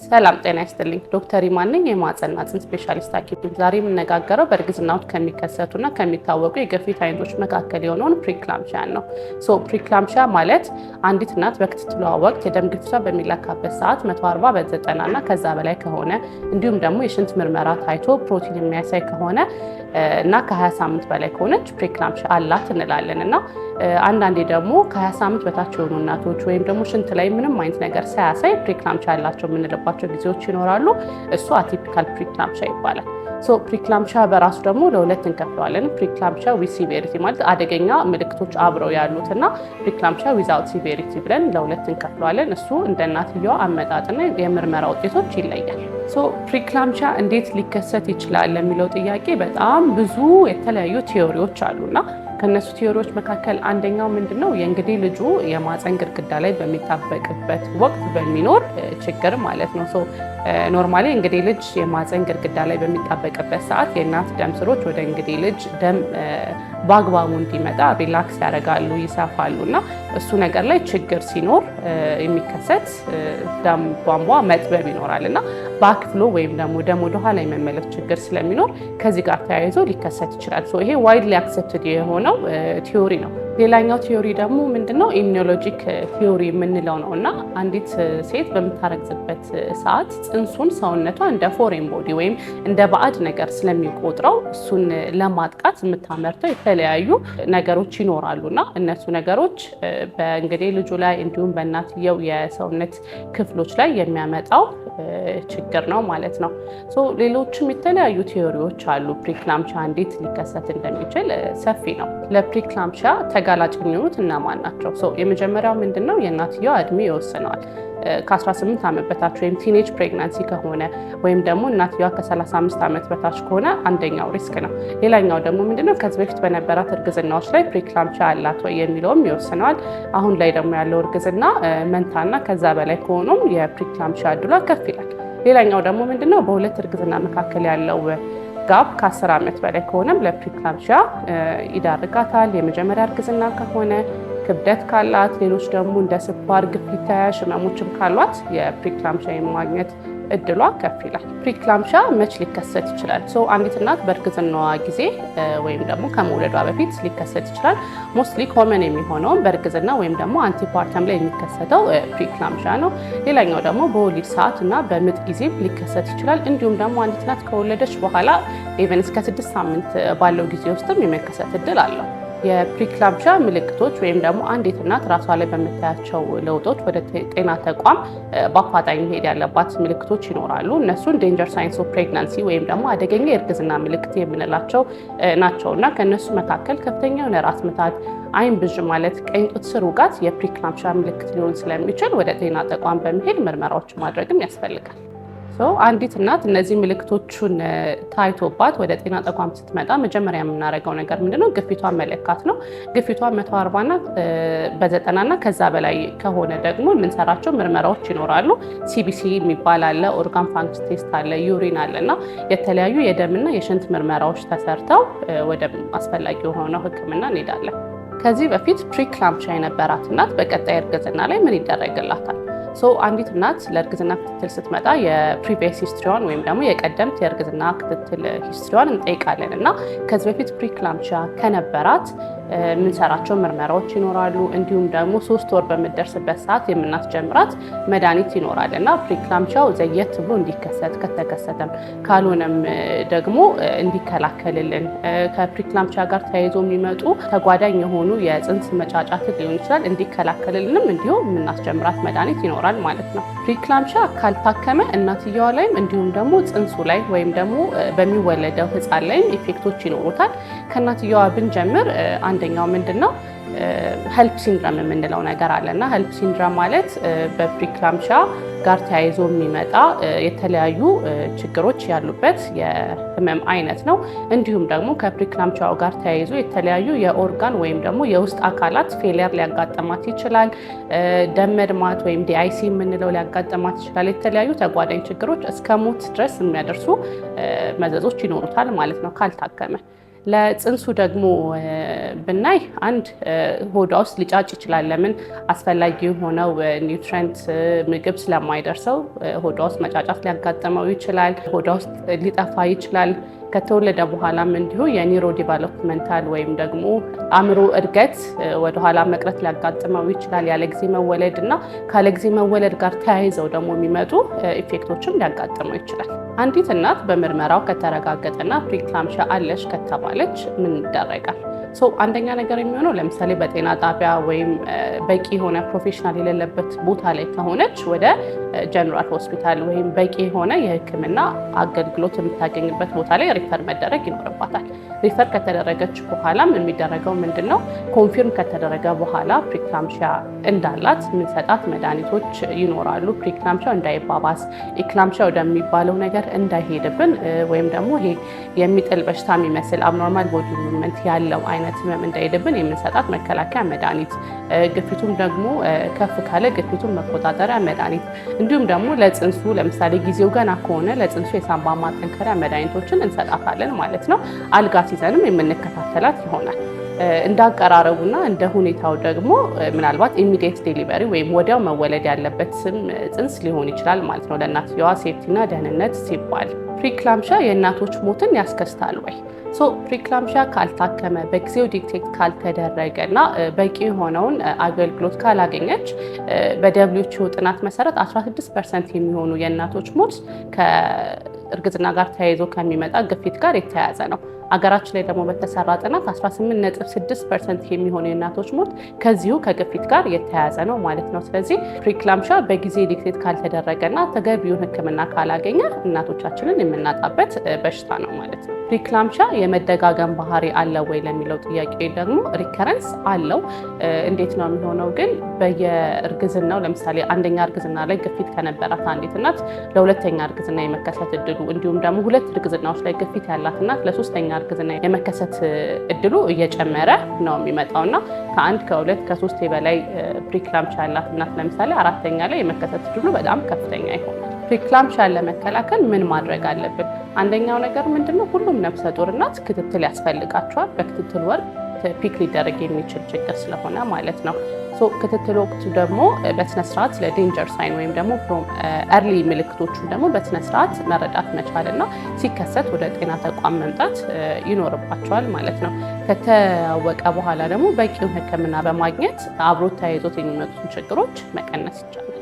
ሰላም ጤና ይስጥልኝ። ዶክተር ኢማን ነኝ የማህጸንና ጽንስ ስፔሻሊስት ሐኪም። ዛሬ የምነጋገረው በእርግዝና ወቅት ከሚከሰቱና ከሚታወቁ የግፊት አይነቶች መካከል የሆነውን ፕሪክላምሺያ ነው። ፕሪክላምሺያ ማለት አንዲት እናት በክትትሏ ወቅት የደም ግፊቷ በሚለካበት ሰዓት 140 በ90 እና ከዛ በላይ ከሆነ እንዲሁም ደግሞ የሽንት ምርመራ ታይቶ ፕሮቲን የሚያሳይ ከሆነ እና ከ20 ሳምንት በላይ ከሆነች ፕሪክላምሺያ አላት እንላለን። እና አንዳንዴ ደግሞ ከ20 ሳምንት በታች የሆኑ እናቶች ወይም ደግሞ ሽንት ላይ ምንም አይነት ነገር ሳያሳይ ፕሪክላምሺያ ያላቸው የምንልባቸው ጊዜዎች ይኖራሉ። እሱ አቲፒካል ፕሪክላምሺያ ይባላል። ፕሪክላምሺያ በራሱ ደግሞ ለሁለት እንከፍለዋለን። ፕሪክላምሺያ ዊዝ ሲቪሪቲ ማለት አደገኛ ምልክቶች አብረው ያሉትና ፕሪክላምሺያ ዊዛውት ሲቪሪቲ ብለን ለሁለት እንከፍለዋለን። እሱ እንደ እናትየዋ አመጣጥና የምርመራ ውጤቶች ይለያል። ፕሪክላምሺያ እንዴት ሊከሰት ይችላል ለሚለው ጥያቄ በጣም ብዙ የተለያዩ ቲዮሪዎች አሉና ከነሱ ቲዮሪዎች መካከል አንደኛው ምንድነው የእንግዲህ ልጁ የማህጸን ግድግዳ ላይ በሚጣበቅበት ወቅት በሚኖር ችግር ማለት ነው። ኖርማሊ እንግዲህ ልጅ የማህጸን ግድግዳ ላይ በሚጣበቅበት ሰዓት የእናት ደም ስሮች ወደ እንግዲህ ልጅ ደም በአግባቡ እንዲመጣ ሪላክስ ያደርጋሉ፣ ይሰፋሉ እና እሱ ነገር ላይ ችግር ሲኖር የሚከሰት ደም ቧንቧ መጥበብ ይኖራል እና ባክፍሎ ወይም ደግሞ ደም ወደኋላ የመመለስ ችግር ስለሚኖር ከዚህ ጋር ተያይዞ ሊከሰት ይችላል። ይሄ ዋይድሊ አክሰፕትድ የሆነው ቲዮሪ ነው። ሌላኛው ቲዮሪ ደግሞ ምንድነው ኢሚኖሎጂክ ቲዮሪ የምንለው ነው እና አንዲት ሴት በምታረግዝበት ሰዓት ጽንሱን ሰውነቷ እንደ ፎሬን ቦዲ ወይም እንደ ባዕድ ነገር ስለሚቆጥረው እሱን ለማጥቃት የምታመርተው የተለያዩ ነገሮች ይኖራሉ እና እነሱ ነገሮች በእንግዲህ ልጁ ላይ እንዲሁም በእናትየው የሰውነት ክፍሎች ላይ የሚያመጣው ችግር ነው ማለት ነው። ሌሎችም የተለያዩ ቲዮሪዎች አሉ። ፕሪክላምሺያ እንዴት ሊከሰት እንደሚችል ሰፊ ነው። ለፕሪክላምሺያ ተጋላጭ የሚሆኑት እነማን ናቸው? የመጀመሪያው ምንድነው የእናትየዋ እድሜ ይወስነዋል። ከ18 ዓመት በታች ወይም ቲኔጅ ፕሬግናንሲ ከሆነ ወይም ደግሞ እናትየዋ ከ35 ዓመት በታች ከሆነ አንደኛው ሪስክ ነው። ሌላኛው ደግሞ ምንድነው ከዚህ በፊት በነበራት እርግዝናዎች ላይ ፕሪክላምሺያ አላት ወይ የሚለውም ይወስነዋል። አሁን ላይ ደግሞ ያለው እርግዝና መንታና ከዛ በላይ ከሆኑም የፕሪክላምሺያ እድሏ ከፍ ይላል። ሌላኛው ደግሞ ምንድነው በሁለት እርግዝና መካከል ያለው ጋፕ ከ10 ዓመት በላይ ከሆነም ለፕሪክላምሺያ ይዳርጋታል። የመጀመሪያ እርግዝና ከሆነ ክብደት ካላት፣ ሌሎች ደግሞ እንደ ስኳር፣ ግፊት ተያያዥ ህመሞችም ካሏት የፕሪክላምሺያ የማግኘት እድሏ ከፍ ይላል። ፕሪክላምሺያ መች ሊከሰት ይችላል? አንዲት እናት በእርግዝናዋ ጊዜ ወይም ደግሞ ከመውለዷ በፊት ሊከሰት ይችላል። ሞስትሊ ኮመን የሚሆነውን በእርግዝና ወይም ደግሞ አንቲፓርተም ላይ የሚከሰተው ፕሪክላምሺያ ነው። ሌላኛው ደግሞ በወሊድ ሰዓት እና በምጥ ጊዜ ሊከሰት ይችላል። እንዲሁም ደግሞ አንዲት እናት ከወለደች በኋላ ኢቨን እስከ 6 ሳምንት ባለው ጊዜ ውስጥም የመከሰት እድል አለው። የፕሪክላምሺያ ምልክቶች ወይም ደግሞ አንዲት እናት ራሷ ላይ በምታያቸው ለውጦች ወደ ጤና ተቋም በአፋጣኝ መሄድ ያለባት ምልክቶች ይኖራሉ። እነሱን ዴንጀር ሳይንስ ኦፍ ፕሬግናንሲ ወይም ደግሞ አደገኛ የእርግዝና ምልክት የምንላቸው ናቸው እና ከእነሱ መካከል ከፍተኛ የሆነ ራስ ምታት፣ አይን ብዥ ማለት፣ ቀኝ ጡት ስር ውጋት የፕሪክላምሺያ ምልክት ሊሆን ስለሚችል ወደ ጤና ተቋም በመሄድ ምርመራዎች ማድረግም ያስፈልጋል። አንዲት እናት እነዚህ ምልክቶቹን ታይቶባት ወደ ጤና ተቋም ስትመጣ መጀመሪያ የምናደርገው ነገር ምንድነው? ግፊቷን መለካት ነው። ግፊቷ 140 በ90 እና ከዛ በላይ ከሆነ ደግሞ የምንሰራቸው ምርመራዎች ይኖራሉ። ሲቢሲ የሚባል አለ፣ ኦርጋን ፋንክሽን ቴስት አለ፣ ዩሪን አለ እና የተለያዩ የደምና የሽንት ምርመራዎች ተሰርተው ወደ አስፈላጊ የሆነው ሕክምና እንሄዳለን። ከዚህ በፊት ፕሪክላምሺያ የነበራት እናት በቀጣይ እርግዝና ላይ ምን ይደረግላታል? አንዲት እናት ለእርግዝና ክትትል ስትመጣ የፕሪቪየስ ሂስትሪዋን ወይም ደግሞ የቀደምት የእርግዝና ክትትል ሂስትሪዋን እንጠይቃለን እና ከዚህ በፊት ፕሪክላምሺያ ከነበራት የምንሰራቸው ምርመራዎች ይኖራሉ። እንዲሁም ደግሞ 3 ወር በምትደርስበት ሰዓት የምናስጀምራት መድኃኒት ይኖራል እና ፕሪክላምሺያው ዘየት ብሎ እንዲከሰት ከተከሰተም ካልሆነም ደግሞ እንዲከላከልልን ከፕሪክላምሺያ ጋር ተያይዞ የሚመጡ ተጓዳኝ የሆኑ የጽንስ መጫጫት ሊሆን ይችላል እንዲከላከልልንም እንዲሁ የምናስጀምራት መድኃኒት ይኖራል ማለት ነው። ፕሪክላምሺያ ካልታከመ እናትየዋ ላይም እንዲሁም ደግሞ ጽንሱ ላይ ወይም ደግሞ በሚወለደው ህፃን ላይም ኢፌክቶች ይኖሩታል። ከእናትየዋ ብንጀምር አንደኛው ምንድነው ሄልፕ ሲንድረም የምንለው ነገር አለና ሄልፕ ሲንድረም ማለት በፕሪክላምሺያ ጋር ተያይዞ የሚመጣ የተለያዩ ችግሮች ያሉበት የህመም አይነት ነው። እንዲሁም ደግሞ ከፕሪክላምሺያው ጋር ተያይዞ የተለያዩ የኦርጋን ወይም ደግሞ የውስጥ አካላት ፌሊየር ሊያጋጥማት ይችላል። ደም መድማት ወይም ዲአይሲ የምንለው ሊያጋጥማት ይችላል። የተለያዩ ተጓዳኝ ችግሮች እስከ ሞት ድረስ የሚያደርሱ መዘዞች ይኖሩታል ማለት ነው ካልታከመ። ለጽንሱ ደግሞ ብናይ አንድ ሆዷ ውስጥ ሊጫጭ ይችላል። ለምን አስፈላጊ የሆነው ኒውትሪየንት ምግብ ስለማይደርሰው ሆዷ ውስጥ መጫጫት ሊያጋጥመው ይችላል። ሆዷ ውስጥ ሊጠፋ ይችላል። ከተወለደ በኋላም እንዲሁ የኒውሮ ዲቨሎፕመንታል ወይም ደግሞ አእምሮ እድገት ወደኋላ መቅረት ሊያጋጥመው ይችላል። ያለ ጊዜ መወለድ እና ካለ ጊዜ መወለድ ጋር ተያይዘው ደግሞ የሚመጡ ኢፌክቶችም ሊያጋጥመው ይችላል። አንዲት እናት በምርመራው ከተረጋገጠና ፕሪክላምሻ አለሽ ከተባለች ምን ይደረጋል? አንደኛ ነገር የሚሆነው ለምሳሌ በጤና ጣቢያ ወይም በቂ የሆነ ፕሮፌሽናል የሌለበት ቦታ ላይ ከሆነች ወደ ጀነራል ሆስፒታል ወይም በቂ የሆነ የሕክምና አገልግሎት የምታገኝበት ቦታ ላይ ሪፈር መደረግ ይኖርባታል። ሪፈር ከተደረገች በኋላም የሚደረገው ምንድነው? ኮንፊርም ከተደረገ በኋላ ፕሪክላምሺያ እንዳላት የምንሰጣት መድኃኒቶች ይኖራሉ። ፕሪክላምሺያ እንዳይባባስ፣ ኢክላምሺያ ወደሚባለው ነገር እንዳይሄድብን ወይም ደግሞ ይሄ የሚጥል በሽታ የሚመስል አብኖርማል ቦዲ ሙቭመንት ያለው አይነት ህመም እንዳይሄድብን የምንሰጣት መከላከያ መድኃኒት፣ ግፊቱም ደግሞ ከፍ ካለ ግፊቱን መቆጣጠሪያ መድኃኒት፣ እንዲሁም ደግሞ ለጽንሱ ለምሳሌ ጊዜው ገና ከሆነ ለጽንሱ የሳንባ ማጠንከሪያ መድኃኒቶችን እንሰጣታለን ማለት ነው። አልጋ ሲዘንም የምንከታተላት ይሆናል። እንዳቀራረቡና እንደ ሁኔታው ደግሞ ምናልባት ኢሚዲየት ዴሊቨሪ ወይም ወዲያው መወለድ ያለበት ጽንስ ሊሆን ይችላል ማለት ነው። ለእናትየዋ ሴፍቲና ደህንነት ሲባል ፕሪክላምሺያ የእናቶች ሞትን ያስከስታል ወይ? ፕሪክላምሺያ ካልታከመ በጊዜው ዲቴክት ካልተደረገ እና በቂ የሆነውን አገልግሎት ካላገኘች በደብሊውኤችኦ ጥናት መሰረት 16% የሚሆኑ የእናቶች ሞት ከእርግዝና ጋር ተያይዞ ከሚመጣ ግፊት ጋር የተያያዘ ነው። አገራችን ላይ ደግሞ በተሰራ ጥናት 18.6% የሚሆኑ የእናቶች ሞት ከዚሁ ከግፊት ጋር የተያያዘ ነው ማለት ነው። ስለዚህ ፕሪክላምሺያ በጊዜ ዲቴክት ካልተደረገና ተገቢውን ሕክምና ካላገኘ እናቶቻችንን የምናጣበት በሽታ ነው ማለት ነው። ፕሪክላምሺያ የመደጋገም ባህሪ አለው ወይ ለሚለው ጥያቄ ደግሞ ሪከረንስ አለው። እንዴት ነው የሚሆነው? ግን በየእርግዝናው ለምሳሌ አንደኛ እርግዝና ላይ ግፊት ከነበራት አንዲት እናት ለሁለተኛ እርግዝና የመከሰት እድሉ እንዲሁም ደግሞ ሁለት እርግዝናዎች ላይ ግፊት ያላት እናት ለሶስተኛ እርግዝና የመከሰት እድሉ እየጨመረ ነው የሚመጣውና ከአንድ ከሁለት ከሶስት በላይ ፕሪክላምሺያ ያላት እናት ለምሳሌ አራተኛ ላይ የመከሰት እድሉ በጣም ከፍተኛ ይሆናል። ፕሪክላምሺያን ለመከላከል ምን ማድረግ አለብን? አንደኛው ነገር ምንድነው? ሁሉም ነፍሰ ጡር እናት ክትትል ያስፈልጋቸዋል። በክትትል ወቅት ፒክ ሊደረግ የሚችል ችግር ስለሆነ ማለት ነው። ክትትል ወቅቱ ደግሞ በስነስርዓት ለዴንጀር ሳይን ወይም ደግሞ ኤርሊ ምልክቶቹን ደግሞ በስነስርዓት መረዳት መቻልና ሲከሰት ወደ ጤና ተቋም መምጣት ይኖርባቸዋል ማለት ነው። ከተወቀ በኋላ ደግሞ በቂውን ሕክምና በማግኘት አብሮት ተያይዞት የሚመጡትን ችግሮች መቀነስ ይቻላል።